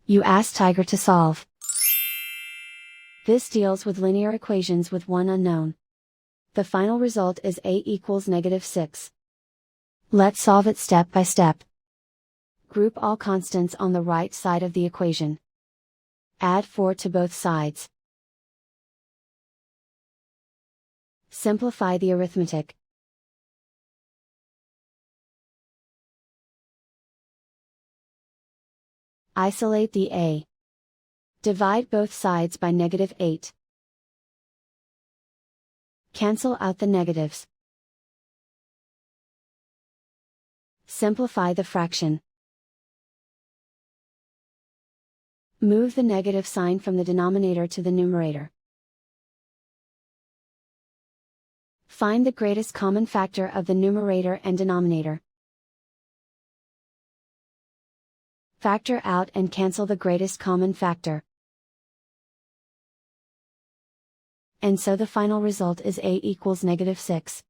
You ask Tiger to solve. This deals with linear equations with one unknown. The final result is a equals -6. Let's solve it step by step. Group all constants on the right side of the equation. Add 4 to both sides. Simplify the arithmetic. Isolate the a. Divide both sides by -8. Cancel out the negatives. Simplify the fraction. Move the negative sign from the denominator to the numerator. Find the greatest common factor of the numerator and denominator. Factor out and cancel the greatest common factor. And so the final result is a equals -6.